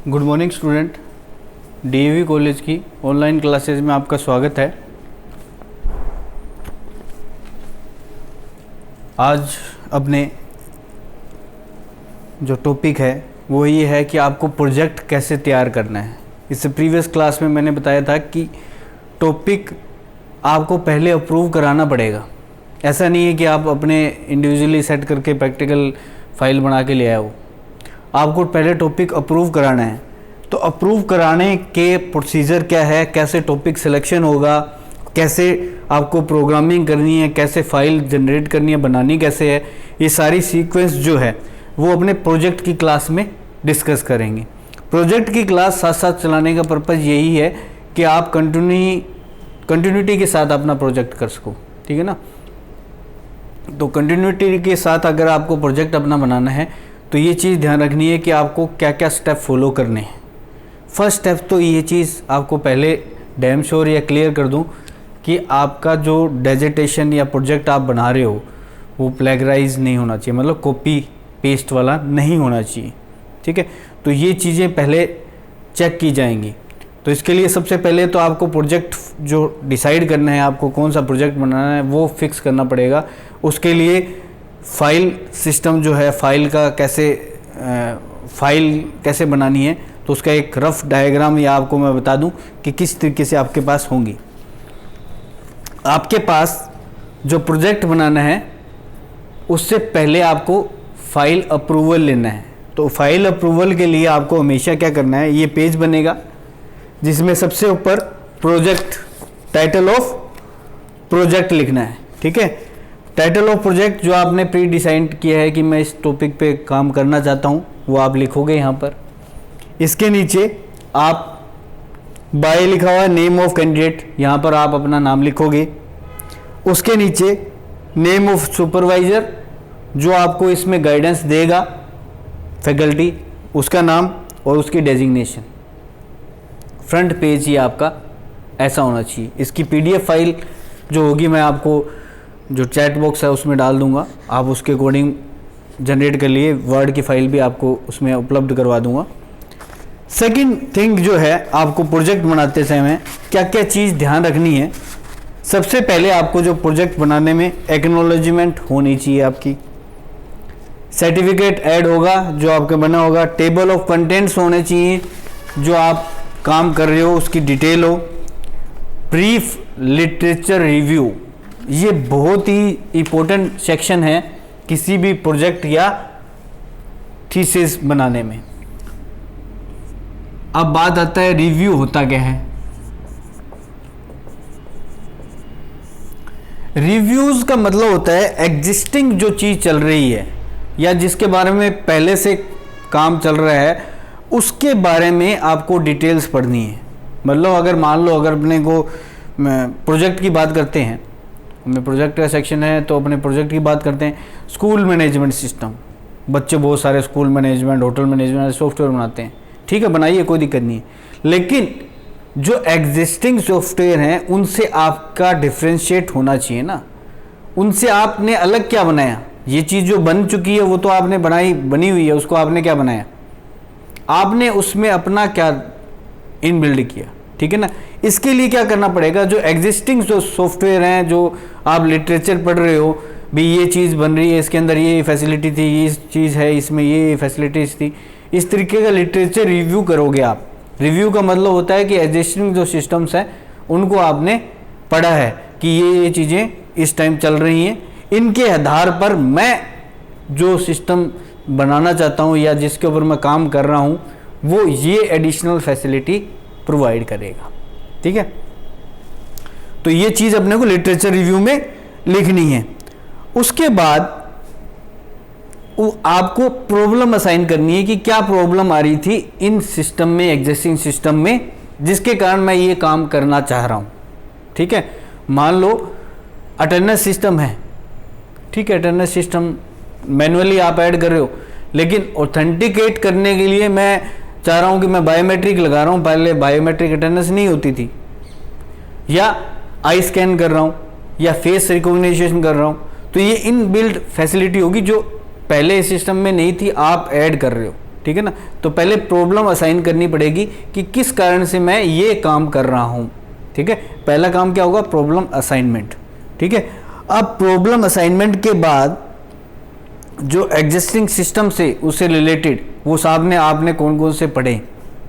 Good morning student, DAV college की online classes में आपका स्वागत है। आज अपने जो टॉपिक है वो ये है कि आपको प्रोजेक्ट कैसे तैयार करना है। इससे प्रीवियस क्लास में मैंने बताया था कि टॉपिक आपको पहले अप्रूव कराना पड़ेगा। ऐसा नहीं है कि आप अपने इंडिविजुअली सेट करके प्रैक्टिकल फाइल बना के ले आए हो। आपको पहले टॉपिक अप्रूव कराना है। तो अप्रूव कराने के प्रोसीजर क्या है, कैसे टॉपिक सिलेक्शन होगा, कैसे आपको प्रोग्रामिंग करनी है, कैसे फाइल जनरेट करनी है, बनानी कैसे है, ये सारी सीक्वेंस जो है वो अपने प्रोजेक्ट की क्लास में डिस्कस करेंगे। प्रोजेक्ट की क्लास साथ साथ चलाने का पर्पज़ यही है कि आप कंटिन्यूटी के साथ अपना प्रोजेक्ट कर सको। ठीक है ना। तो कंटिन्यूटी के साथ अगर आपको प्रोजेक्ट अपना बनाना है तो ये चीज़ ध्यान रखनी है कि आपको क्या क्या स्टेप फॉलो करने हैं। फर्स्ट स्टेप तो ये चीज़ आपको पहले डैम श्योर या क्लियर कर दूं कि आपका जो डेजिटेशन या प्रोजेक्ट आप बना रहे हो वो प्लेगराइज नहीं होना चाहिए, मतलब कॉपी पेस्ट वाला नहीं होना चाहिए। ठीक है, तो ये चीज़ें पहले चेक की जाएंगी। तो इसके लिए सबसे पहले तो आपको प्रोजेक्ट जो डिसाइड करना है, आपको कौन सा प्रोजेक्ट बनाना है वो फिक्स करना पड़ेगा। उसके लिए फाइल सिस्टम जो है, फाइल कैसे बनानी है, तो उसका एक रफ डायग्राम या आपको मैं बता दूं कि किस तरीके से आपके पास होंगी। आपके पास जो प्रोजेक्ट बनाना है उससे पहले आपको फाइल अप्रूवल लेना है। तो फाइल अप्रूवल के लिए आपको हमेशा क्या करना है, ये पेज बनेगा जिसमें सबसे ऊपर प्रोजेक्ट, टाइटल ऑफ प्रोजेक्ट लिखना है। ठीक है, टाइटल ऑफ प्रोजेक्ट जो आपने प्री डिसाइड किया है कि मैं इस टॉपिक पे काम करना चाहता हूँ वो आप लिखोगे यहाँ पर। इसके नीचे आप बाय लिखा हुआ है नेम ऑफ कैंडिडेट, यहाँ पर आप अपना नाम लिखोगे। उसके नीचे नेम ऑफ सुपरवाइज़र जो आपको इसमें गाइडेंस देगा, फैकल्टी, उसका नाम और उसकी डेजिग्नेशन। फ्रंट पेज ही आपका ऐसा होना चाहिए। इसकी पीडीएफ फाइल जो होगी मैं आपको जो चैट बॉक्स है उसमें डाल दूंगा, आप उसके अकॉर्डिंग जनरेट कर लिए। वर्ड की फाइल भी आपको उसमें उपलब्ध करवा दूंगा। सेकंड थिंग जो है, आपको प्रोजेक्ट बनाते समय क्या क्या चीज़ ध्यान रखनी है। सबसे पहले आपको जो प्रोजेक्ट बनाने में एक्नॉलेजमेंट होनी चाहिए, आपकी सर्टिफिकेट ऐड होगा जो आपका बना होगा, टेबल ऑफ कंटेंट्स होने चाहिए, जो आप काम कर रहे हो उसकी डिटेल हो, ब्रीफ लिटरेचर रिव्यू, ये बहुत ही इम्पोर्टेंट सेक्शन है किसी भी प्रोजेक्ट या थीसिस बनाने में। अब बात आता है रिव्यू होता क्या है। रिव्यूज का मतलब होता है एग्जिस्टिंग जो चीज़ चल रही है या जिसके बारे में पहले से काम चल रहा है उसके बारे में आपको डिटेल्स पढ़नी है। मतलब अगर मान लो अगर अपने को प्रोजेक्ट की बात करते हैं, हमें प्रोजेक्ट का सेक्शन है तो अपने प्रोजेक्ट की बात करते हैं। स्कूल मैनेजमेंट सिस्टम, बच्चे बहुत सारे school management, hotel management software बनाते हैं। ठीक है, बनाइए, कोई दिक्कत नहीं है। लेकिन जो एग्जिस्टिंग सॉफ्टवेयर हैं उनसे आपका डिफ्रेंशिएट होना चाहिए ना। उनसे आपने अलग क्या बनाया, ये चीज़ जो बन चुकी है वो तो आपने बनी हुई है, उसको आपने क्या बनाया, आपने उसमें अपना क्या इनबिल्ड किया। ठीक है ना। इसके लिए क्या करना पड़ेगा, जो एग्जिस्टिंग जो सॉफ्टवेयर हैं, जो आप लिटरेचर पढ़ रहे हो, भी ये चीज़ बन रही है, इसके अंदर ये फैसिलिटी थी, ये चीज़ है, इसमें ये फैसिलिटीज़ थी, इस तरीके का लिटरेचर रिव्यू करोगे आप। रिव्यू का मतलब होता है कि एग्जिस्टिंग जो सिस्टम्स हैं उनको आपने पढ़ा है कि ये चीज़ें इस टाइम चल रही हैं, इनके आधार पर मैं जो सिस्टम बनाना चाहता हूँ या जिसके ऊपर मैं काम कर रहा हूँ वो ये एडिशनल फैसिलिटी प्रोवाइड करेगा। ठीक है, तो ये चीज़ अपने को लिटरेचर रिव्यू में लिखनी है। उसके बाद आपको प्रॉब्लम असाइन करनी है कि क्या प्रॉब्लम आ रही थी इन सिस्टम में, एग्जिस्टिंग सिस्टम में, जिसके कारण मैं ये काम करना चाह रहा हूँ। ठीक है, मान लो अटेंडेंस सिस्टम है। ठीक है, अटेंडेंस सिस्टम मैनुअली आप ऐड कर रहे हो, लेकिन ऑथेंटिकेट करने के लिए मैं चाह रहा हूँ कि मैं बायोमेट्रिक लगा रहा हूँ। पहले बायोमेट्रिक अटेंडेंस नहीं होती थी, या आई स्कैन कर रहा हूँ या फेस रिकॉग्निशन कर रहा हूँ, तो ये इन बिल्ड फैसिलिटी होगी जो पहले सिस्टम में नहीं थी, आप ऐड कर रहे हो। ठीक है ना। तो पहले प्रॉब्लम असाइन करनी पड़ेगी कि किस कारण से मैं ये काम कर रहा हूँ, ठीक है। पहला काम क्या होगा, प्रॉब्लम असाइनमेंट, ठीक है। अब प्रॉब्लम असाइनमेंट के बाद जो एग्जिस्टिंग सिस्टम से उससे रिलेटेड वो सामने आपने कौन कौन से पढ़े,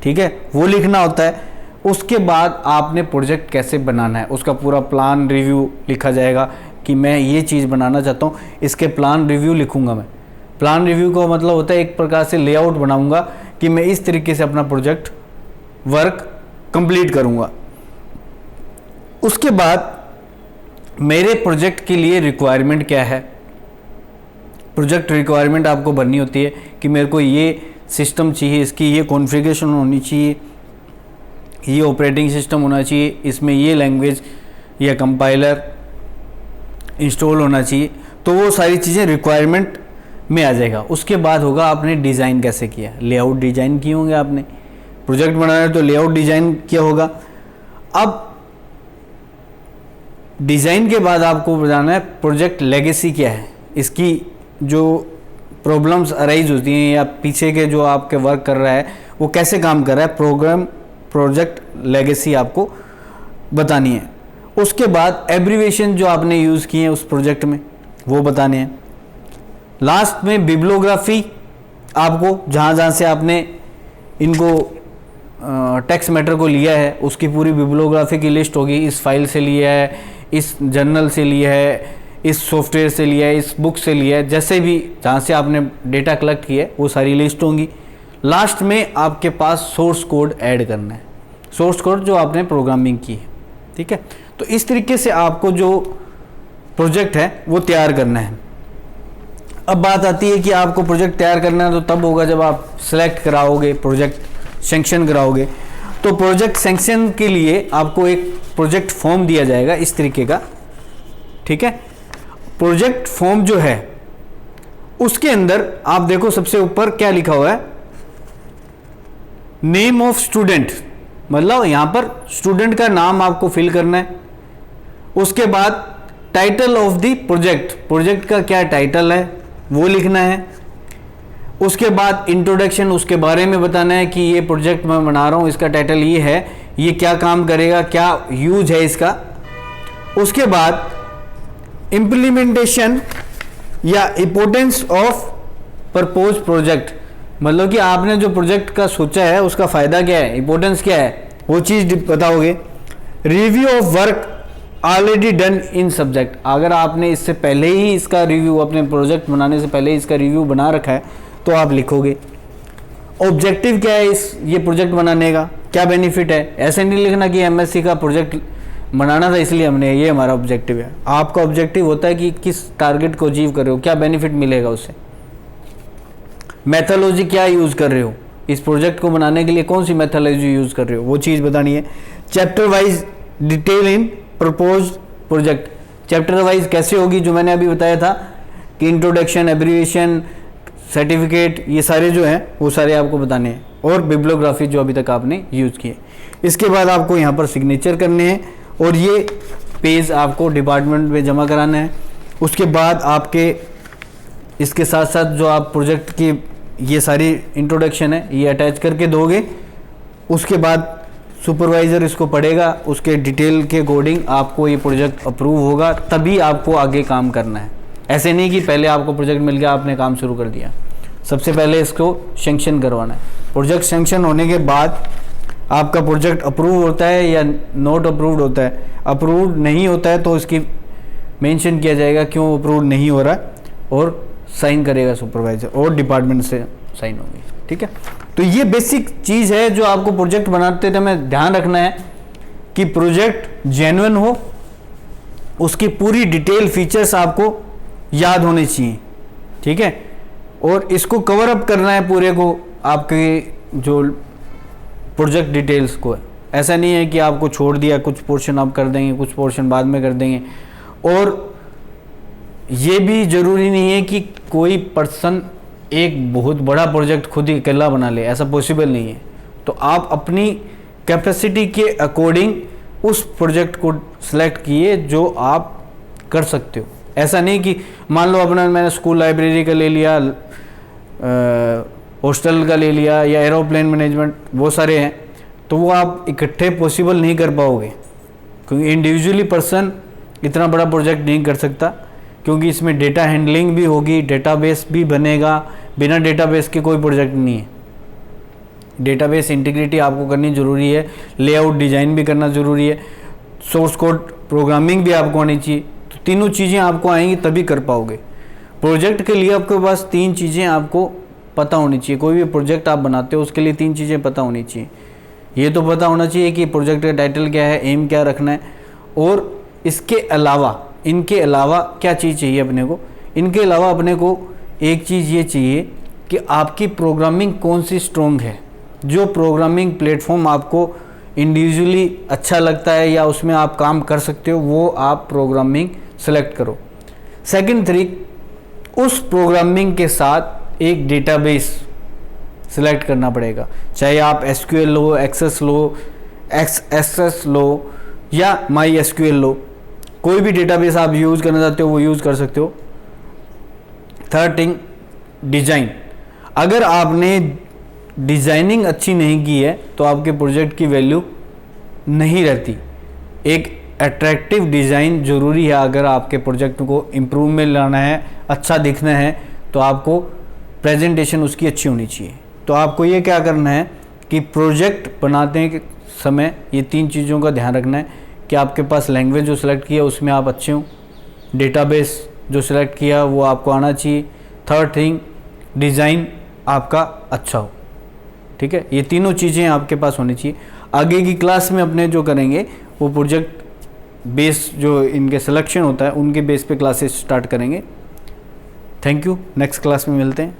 ठीक है, वो लिखना होता है। उसके बाद आपने प्रोजेक्ट कैसे बनाना है उसका पूरा प्लान रिव्यू लिखा जाएगा कि मैं ये चीज़ बनाना चाहता हूँ, इसके प्लान रिव्यू लिखूंगा मैं। प्लान रिव्यू का मतलब होता है एक प्रकार से लेआउट बनाऊंगा कि मैं इस तरीके से अपना प्रोजेक्ट वर्क कंप्लीट करूंगा। उसके बाद मेरे प्रोजेक्ट के लिए रिक्वायरमेंट क्या है, प्रोजेक्ट रिक्वायरमेंट आपको भरनी होती है कि मेरे को ये सिस्टम चाहिए, इसकी ये कॉन्फ़िगरेशन होनी चाहिए, ये ऑपरेटिंग सिस्टम होना चाहिए, इसमें ये लैंग्वेज या कंपाइलर इंस्टॉल होना चाहिए। तो वो सारी चीज़ें रिक्वायरमेंट में आ जाएगा। उसके बाद होगा आपने डिज़ाइन कैसे किया, लेआउट डिज़ाइन किए होंगे आपने, प्रोजेक्ट बनाना है तो लेआउट डिज़ाइन किया होगा। अब डिज़ाइन के बाद आपको बताना है प्रोजेक्ट लेगेसी क्या है, इसकी जो प्रॉब्लम्स अराइज होती हैं या पीछे के जो आपके वर्क कर रहा है वो कैसे काम कर रहा है, प्रोजेक्ट लेगेसी आपको बतानी है। उसके बाद एब्रीविएशन जो आपने यूज़ किए हैं उस प्रोजेक्ट में वो बताने हैं। लास्ट में बिब्लियोग्राफी आपको जहाँ जहाँ से आपने इनको टेक्स्ट मैटर को लिया है उसकी पूरी बिब्लियोग्राफी की लिस्ट होगी, इस फाइल से लिया है, इस जर्नल से लिया है, इस सॉफ्टवेयर से लिया है, इस बुक से लिया है, जैसे भी जहाँ से आपने डेटा कलेक्ट किया है वो सारी लिस्ट होंगी। लास्ट में आपके पास सोर्स कोड ऐड करना है, सोर्स कोड जो आपने प्रोग्रामिंग की है, ठीक है। तो इस तरीके से आपको जो प्रोजेक्ट है वो तैयार करना है। अब बात आती है कि आपको प्रोजेक्ट तैयार करना है तो तब होगा जब आप सिलेक्ट कराओगे, प्रोजेक्ट सेंक्शन कराओगे। तो प्रोजेक्ट सेंक्शन के लिए आपको एक प्रोजेक्ट फॉर्म दिया जाएगा इस तरीके का, ठीक है। प्रोजेक्ट फॉर्म जो है उसके अंदर आप देखो सबसे ऊपर क्या लिखा हुआ है, नेम ऑफ स्टूडेंट, मतलब यहां पर स्टूडेंट का नाम आपको फिल करना है। उसके बाद title of the project, project का क्या टाइटल है वो लिखना है। उसके बाद इंट्रोडक्शन, उसके बारे में बताना है कि ये प्रोजेक्ट मैं बना रहा हूँ, इसका टाइटल ये है, ये क्या काम करेगा, क्या यूज है इसका। उसके बाद इम्प्लीमेंटेशन या इंपोर्टेंस ऑफ प्रपोज प्रोजेक्ट, मतलब कि आपने जो प्रोजेक्ट का सोचा है उसका फ़ायदा क्या है, इंपॉर्टेंस क्या है, वो चीज़ बताओगे। Review of work already done in subject, अगर आपने इससे पहले ही इसका रिव्यू, अपने प्रोजेक्ट बनाने से पहले इसका रिव्यू बना रखा है तो आप लिखोगे। ऑब्जेक्टिव क्या है ये प्रोजेक्ट बनाने का, क्या बेनिफिट है। ऐसे नहीं लिखना कि एमएससी का प्रोजेक्ट बनाना था इसलिए हमने, ये हमारा ऑब्जेक्टिव है। आपका ऑब्जेक्टिव होता है कि किस टारगेट को अचीव कर रहे हो, क्या बेनिफिट मिलेगा उससे। मैथोलॉजी क्या यूज़ कर रहे हो, इस प्रोजेक्ट को बनाने के लिए कौन सी मैथोलॉजी यूज़ कर रहे हो, वो चीज़ बतानी है। Chapter wise detail in propose project, chapter wise कैसे होगी, जो मैंने अभी बताया था कि इंट्रोडक्शन, एब्रीविएशन, सर्टिफिकेट, ये सारे जो हैं वो सारे आपको बताने हैं। और बिब्लियोग्राफी जो अभी तक आपने यूज़ किए। इसके बाद आपको यहाँ पर सिग्नेचर करने हैं और ये पेज आपको डिपार्टमेंट में जमा कराना है। उसके बाद आपके इसके साथ साथ जो आप प्रोजेक्ट की ये सारी इंट्रोडक्शन है ये अटैच करके दोगे। उसके बाद सुपरवाइज़र इसको पढ़ेगा, उसके डिटेल के अकॉर्डिंग आपको ये प्रोजेक्ट अप्रूव होगा, तभी आपको आगे काम करना है। ऐसे नहीं कि पहले आपको प्रोजेक्ट मिल गया आपने काम शुरू कर दिया, सबसे पहले इसको सेंक्शन करवाना है। प्रोजेक्ट सेंक्शन होने के बाद आपका प्रोजेक्ट अप्रूव होता है या नॉट अप्रूव्ड होता है। अप्रूव्ड नहीं होता है तो इसकी मेंशन किया जाएगा क्यों अप्रूव्ड नहीं हो रहा है, और साइन करेगा सुपरवाइज़र और डिपार्टमेंट से साइन होगी, ठीक है। तो ये बेसिक चीज़ है जो आपको प्रोजेक्ट बनाते समय ध्यान रखना है कि प्रोजेक्ट जेन्युइन हो, उसकी पूरी डिटेल फीचर्स आपको याद होने चाहिए, ठीक है। और इसको कवर अप करना है पूरे को, आपके जो प्रोजेक्ट डिटेल्स को। ऐसा नहीं है कि आपको छोड़ दिया, कुछ पोर्शन आप कर देंगे, कुछ पोर्शन बाद में कर देंगे। और ये भी ज़रूरी नहीं है कि कोई पर्सन एक बहुत बड़ा प्रोजेक्ट खुद ही अकेला बना ले, ऐसा पॉसिबल नहीं है। तो आप अपनी कैपेसिटी के अकॉर्डिंग उस प्रोजेक्ट को सिलेक्ट किए जो आप कर सकते हो। ऐसा नहीं कि मान लो अपना मैंने स्कूल लाइब्रेरी का ले लिया, हॉस्टल का ले लिया या एरोप्लेन मैनेजमेंट, वो सारे हैं, तो वो आप इकट्ठे पॉसिबल नहीं कर पाओगे, क्योंकि इंडिविजुअली पर्सन इतना बड़ा प्रोजेक्ट नहीं कर सकता, क्योंकि इसमें डेटा हैंडलिंग भी होगी, डेटाबेस भी बनेगा, बिना डेटाबेस के कोई प्रोजेक्ट नहीं है। डेटाबेस इंटीग्रिटी आपको करनी ज़रूरी है, लेआउट डिज़ाइन भी करना ज़रूरी है, सोर्स कोड प्रोग्रामिंग भी आपको आनी चाहिए। तो तीनों चीज़ें आपको आएंगी तभी कर पाओगे। प्रोजेक्ट के लिए आपके पास 3 चीज़ें आपको पता होनी चाहिए। कोई भी प्रोजेक्ट आप बनाते हो उसके लिए 3 चीज़ें पता होनी चाहिए। ये तो पता होना चाहिए कि प्रोजेक्ट का टाइटल क्या है, एम क्या रखना है, और इसके अलावा, इनके अलावा क्या चीज़ चाहिए अपने को। इनके अलावा अपने को एक चीज़ ये चाहिए कि आपकी प्रोग्रामिंग कौन सी स्ट्रॉन्ग है, जो प्रोग्रामिंग प्लेटफॉर्म आपको इंडिविजुअली अच्छा लगता है या उसमें आप काम कर सकते हो, वो आप प्रोग्रामिंग सेलेक्ट करो। सेकंड तरीक, उस प्रोग्रामिंग के साथ एक डेटाबेस सेलेक्ट करना पड़ेगा, चाहे आप SQL लो, XSS लो या MySQL लो, कोई भी डेटाबेस आप यूज़ करना चाहते हो वो यूज़ कर सकते हो। Third thing, design. अगर आपने डिज़ाइनिंग अच्छी नहीं की है तो आपके प्रोजेक्ट की वैल्यू नहीं रहती। एक अट्रैक्टिव डिज़ाइन ज़रूरी है। अगर आपके प्रोजेक्ट को इम्प्रूवमेंट लाना है, अच्छा दिखना है, तो आपको प्रेजेंटेशन उसकी अच्छी होनी चाहिए। तो आपको ये क्या करना है कि प्रोजेक्ट बनाते समय ये 3 चीज़ों का ध्यान रखना है कि आपके पास लैंग्वेज जो सिलेक्ट किया उसमें आप अच्छे हों, डेटाबेस जो सिलेक्ट किया वो आपको आना चाहिए, थर्ड थिंग डिज़ाइन आपका अच्छा हो। ठीक है, ये तीनों चीज़ें आपके पास होनी चाहिए। आगे की क्लास में अपने जो करेंगे वो प्रोजेक्ट बेस जो इनके सिलेक्शन होता है उनके बेस पे क्लासेस स्टार्ट करेंगे। थैंक यू, नेक्स्ट क्लास में मिलते हैं।